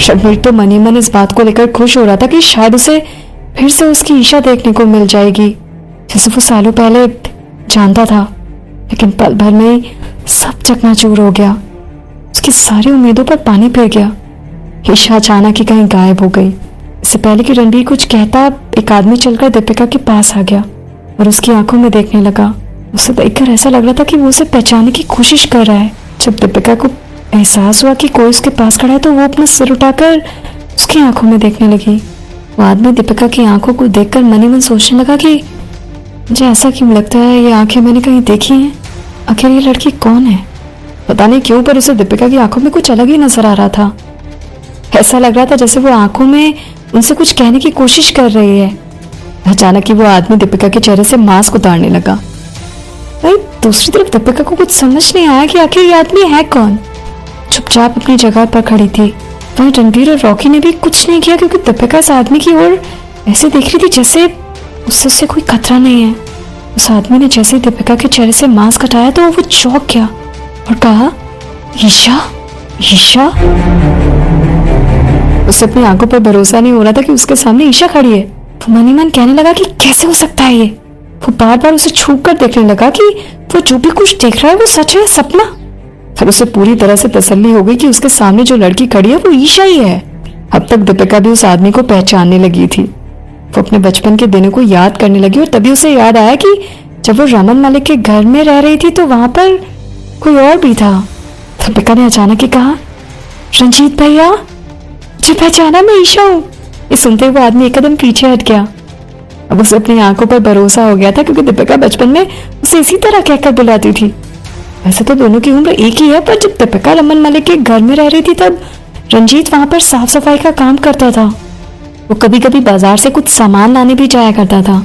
रणवीर तो मनी मन इस बात को लेकर खुश हो रहा था कि शायद उसे फिर से उसकी ईशा देखने को मिल जाएगी, जैसे वो सालों पहले जानता था। लेकिन पल भर में ही सब चकनाचूर हो गया। उसकी सारी उम्मीदों पर पानी फिर गया। ईशा अचानक ही कहीं गायब हो गई। इससे पहले कि रणवीर कुछ कहता, एक आदमी चलकर दीपिका के पास आ गया और उसकी आंखों में देखने लगा। उसे देखकर ऐसा लग रहा था कि वो उसे पहचानने की कोशिश कर रहा है। जब दीपिका को एहसास हुआ कि कोई उसके पास खड़ा है तो वो अपना सिर उठाकर उसकी आंखों में देखने लगी। वो आदमी दीपिका की आंखों को देखकर मनी मन सोचने लगा कि मुझे ऐसा क्यों लगता है ये आंखें मैंने कहीं देखी हैं। आखिर ये लड़की कौन है? पता नहीं क्यों, पर उसे दीपिका की आंखों में कुछ अलग ही नजर आ रहा था। ऐसा लग रहा था जैसे वो आंखों में उनसे कुछ कहने की कोशिश कर रही है। अचानक ही वो आदमी दीपिका के चेहरे से मास्क उतारने लगा। भाई दूसरी तरफ दीपिका को कुछ समझ नहीं आया कि आखिर ये आदमी है कौन। चुपचाप अपनी जगह पर खड़ी थी। वहीं रणवीर और रॉकी ने भी कुछ नहीं किया, क्योंकि दीपिका इस आदमी की ओर ऐसे देख रही थी जैसे उससे कोई खतरा नहीं है। उस आदमी ने जैसे ही दीपिका के चेहरे से मास्क हटाया तो वो चौंक गया और कहा, ईशा, ईशा। उसे अपनी आंखों पर भरोसा नहीं हो रहा था कि उसके सामने ईशा खड़ी है। वो मनी मन कहने लगा कि कैसे हो सकता है ये। वो बार बार उसे छू कर देखने लगा कि वो जो भी कुछ देख रहा है वो सच है या सपना। फिर उसे पूरी तरह से तसल्ली हो गई कि उसके सामने जो लड़की खड़ी है वो ईशा ही है। अब तक दीपिका भी उस आदमी को पहचानने लगी थी। वो अपने बचपन के दिनों को याद करने लगी और तभी उसे याद आया कि जब वो रमन मलिक के घर में रह रही थी तो वहां पर कोई और भी था। दीपिका ने अचानक ही कहा, रंजीत भैया, मुझे पहचाना, मैं ईशा हूँ। ये सुनते हुए आदमी एक कदम पीछे हट गया। अब उसे अपनी आंखों पर भरोसा हो गया था, क्योंकि दीपिका बचपन में उसे इसी तरह कहकर बुलाती थी। वैसे तो दोनों की उम्र एक ही है, पर जब दीपिका रमन मलिक के घर में रह रही थी तब रंजीत वहां पर साफ सफाई का काम करता था। वो कभी कभी बाजार से कुछ सामान लाने भी जाया करता था।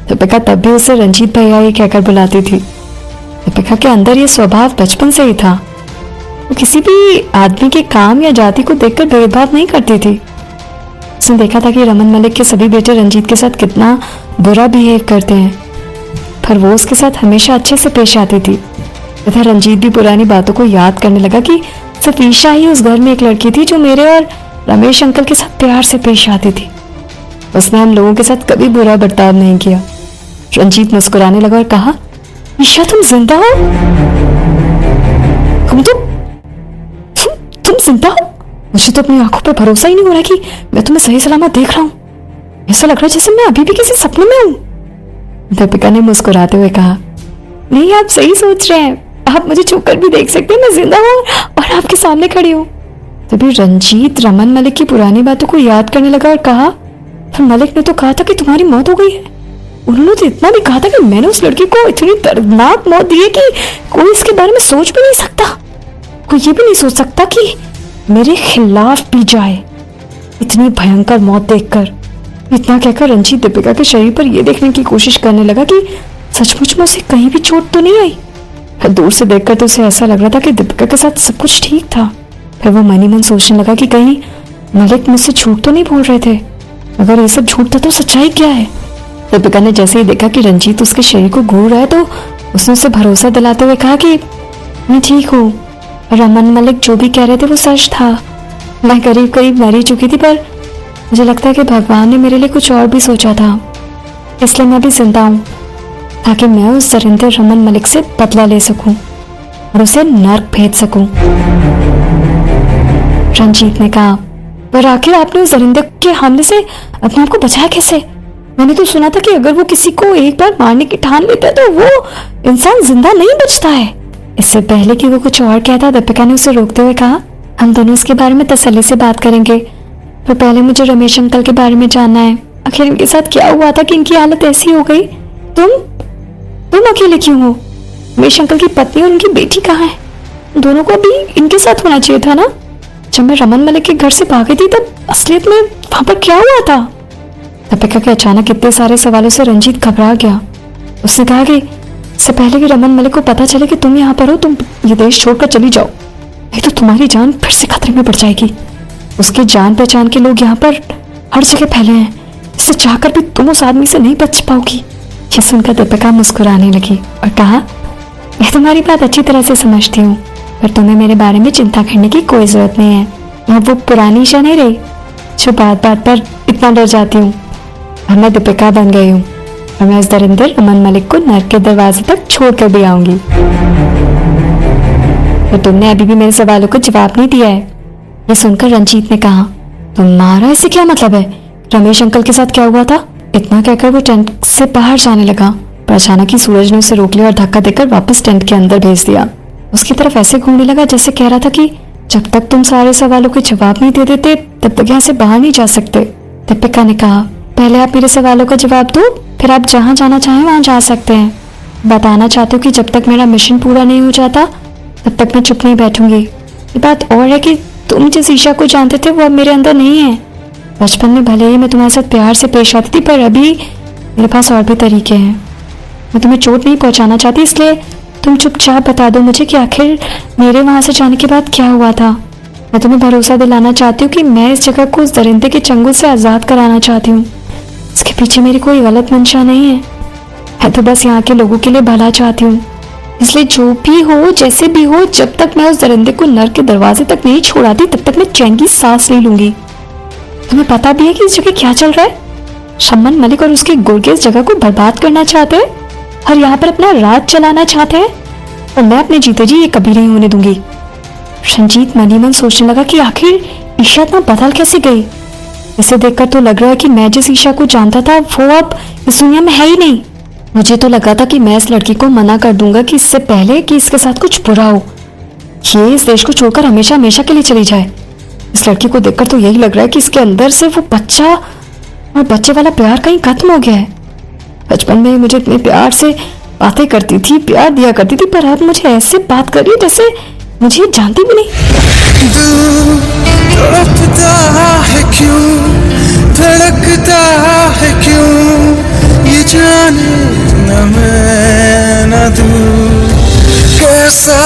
दीपिका तब भी उसे रंजीत भैया ही कहकर बुलाती थी। दीपिका के अंदर ये स्वभाव बचपन से ही था। वो किसी भी आदमी के काम या जाति को देखकर भेदभाव नहीं करती थी। उसने देखा था कि रमन मलिक के सभी बेटे रंजीत के साथ कितना बुरा बिहेव करते हैं, पर वो उसके साथ हमेशा अच्छे से पेश आती थी। तथा रंजीत भी पुरानी बातों को याद करने लगा कि सिर्फ ईशा ही उस घर में एक लड़की थी जो मेरे और रमेश अंकल के साथ प्यार से पेश आती थी। उसने हम लोगों के साथ कभी बुरा बर्ताव नहीं किया। रंजीत मुस्कुराने लगा और कहा, ईशा, तुम जिंदा हो? तुम जिंदा हो? मुझे तो अपनी आंखों पर भरोसा ही नहीं हो रहा कि मैं तुम्हें सही सलामत देख रहा हूँ। ऐसा लग रहा है जैसे मैं अभी भी किसी सपने में हूँ। दीपिका ने मुस्कुराते हुए कहा, नहीं, आप सही सोच रहे हैं। आप मुझे छूकर भी देख सकते हैं, मैं जिंदा हूँ और आपके सामने खड़ी हूँ। तभी रंजीत रमन मलिक की पुरानी बातों को याद करने लगा और कहा, फिर मलिक ने तो कहा था कि तुम्हारी मौत हो गई है। उन्होंने तो इतना भी कहा था कि मैंने उस लड़की को इतनी दर्दनाक मौत दी है कि कोई इसके बारे में सोच भी नहीं सकता। कोई ये भी नहीं सोच सकता कि मेरे खिलाफ भी जाए इतनी भयंकर मौत देखकर। इतना कहकर रंजीत दीपिका के शरीर पर यह देखने की कोशिश करने लगा कि सचमुच में उसे कहीं भी चोट तो नहीं आई। दूर से देखकर तो उसे ऐसा लग रहा था कि दीपिका के साथ सब कुछ ठीक था। फिर वो मनी मन सोचने लगा कि कहीं मलिक मुझसे झूठ तो नहीं बोल रहे थे। अगर ये सब झूठ था तो सच्चाई क्या है? दीपिका ने जैसे ही देखा कि रंजीत उसके शरीर को घूर रहा है तो उसने उसे भरोसा दिलाते हुए कहा कि मैं ठीक हूँ। रमन मलिक जो भी कह रहे थे वो सच था। मैं करीब करीब मर ही चुकी थी, पर मुझे लगता है कि भगवान ने मेरे लिए कुछ और भी सोचा था, इसलिए मैं भी जिंदा हूँ, ताकि मैं उस दरिंदे रमन मलिक से बदला ले सकूं और उसे नर्क भेज सकूं। रंजीत ने कहा, पर आखिर आपने उस दरिंदे के हमले से अपने आप को बचाया कैसे? मैंने तो सुना था कि अगर वो किसी को एक बार मारने की ठान लेता है तो वो इंसान जिंदा नहीं बचता है। इससे पहले कि वो कुछ और कहता, दीपिका ने उसे रोकते हुए कहा, हम दोनों इसके बारे में तसल्ली से बात करेंगे, पर पहले मुझे रमेश अंकल के बारे में जानना है। आखिर इनके साथ क्या हुआ था कि इनकी हालत ऐसी हो गई? तुम अकेले क्यों हो? रमेश अंकल की पत्नी और उनकी बेटी कहाँ है? दोनों को भी इनके साथ होना चाहिए था ना। जब मैं रमन मलिक के घर से भागी थी तब असलियत में वहां पर क्या हुआ था? दीपिका के अचानक इतने सारे सवालों से रंजीत घबरा गया। उसने कहा कि इससे पहले कि रमन मलिक को पता चले कि तुम यहाँ पर हो, तुम ये देश छोड़कर चली जाओ, नहीं तो तुम्हारी जान फिर से खतरे में पड़ जाएगी। उसके जान पहचान के लोग यहाँ पर हर जगह फैले हैं, इससे चाहकर भी तुम उस आदमी से नहीं बच पाओगी। ये सुनकर दीपिका मुस्कुराने लगी और कहा, मैं तुम्हारी बात अच्छी तरह से समझती हूँ, पर तुम्हें मेरे बारे में चिंता करने की कोई जरूरत नहीं है। अब वो पुरानी ईशा नहीं रही जो बात बात पर इतना डर जाती हूँ। अब मैं दीपिका बन गई हूँ और मैं इस दरिंदर अमन मलिक को नर्क के दरवाजे तक छोड़ कर भी आऊंगी। तो तुमने अभी भी मेरे सवालों को जवाब नहीं दिया है। ये सुनकर रंजीत ने कहा, तुम्हारा इससे क्या मतलब है? रमेश अंकल के साथ क्या हुआ था? इतना कहकर वो टेंट से बाहर जाने लगा, पर अचानक ही सूरज ने उसे रोक लिया और धक्का देकर वापस टेंट के अंदर भेज दिया। उसकी तरफ ऐसे घूमने लगा जैसे कह रहा था कि जब तक तुम सारे सवालों के जवाब नहीं दे देते तब तक यहाँ से बाहर नहीं जा सकते। दीपिका ने कहा, पहले आप मेरे सवालों का जवाब दो, फिर आप जहाँ जाना चाहें वहाँ जा सकते हैं। बताना चाहते हो कि जब तक मेरा मिशन पूरा नहीं हो जाता तब तक मैं चुप नहीं बैठूंगी। ये बात और है कि तुम जिस ईशा को जानते थे वो अब मेरे अंदर नहीं है। बचपन में भले ही मैं तुम्हारे साथ प्यार से पेश आती थी, पर अभी मेरे पास और भी तरीके हैं। मैं तुम्हें चोट नहीं पहुंचाना चाहती, इसलिए तुम चुपचाप बता दो मुझे कि आखिर मेरे वहां से जाने के बाद क्या हुआ था। मैं तुम्हें भरोसा दिलाना चाहती हूँ कि मैं इस जगह को उस दरिंदे के चंगुल से आज़ाद कराना चाहती हूँ। इसके पीछे मेरी कोई गलत मंशा नहीं है। मैं तो बस यहाँ के लोगों के लिए भला चाहती हूँ। इसलिए जो भी हो, जैसे भी हो, जब तक मैं उस दरिंदे को नर्क के दरवाजे तक नहीं छोड़ाती तब तक मैं चैन की सांस ले लूंगी। तुम्हें पता भी है कि इस जगह क्या चल रहा है? शमन मलिक और उसके गुर्गे इस जगह को बर्बाद करना चाहते हैं और यहाँ पर अपना राज चलाना चाहते हैं, और मैं अपने जीते जी ये कभी नहीं होने दूंगी। रंजीत मन ही मन सोचने लगा कि आखिर ईशा इतना बदल कैसे गई। इसे देखकर तो लग रहा है कि मैं जिस ईशा को जानता था वो अब इस दुनिया में है ही नहीं। मुझे तो लगा था कि मैं इस लड़की को मना कर दूंगा कि इससे पहले कि इसके साथ कुछ बुरा हो, ये इस देश को छोड़कर हमेशा हमेशा के लिए चली जाए। इस लड़की को देखकर तो यही लग रहा है कि इसके अंदर से वो बच्चा और बच्चे वाला प्यार कहीं खत्म हो गया है। बचपन में मुझे इतने प्यार से बातें करती थी, प्यार दिया करती थी, पर अब मुझे ऐसे बात कर रही है जैसे मुझे जानती भी नहीं। तड़पता है क्यों, धड़कता है क्यों, ये जाने न मैं न तू। कैसा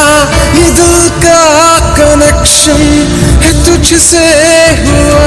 ये दिल का कनेक्शन है तुझसे हुआ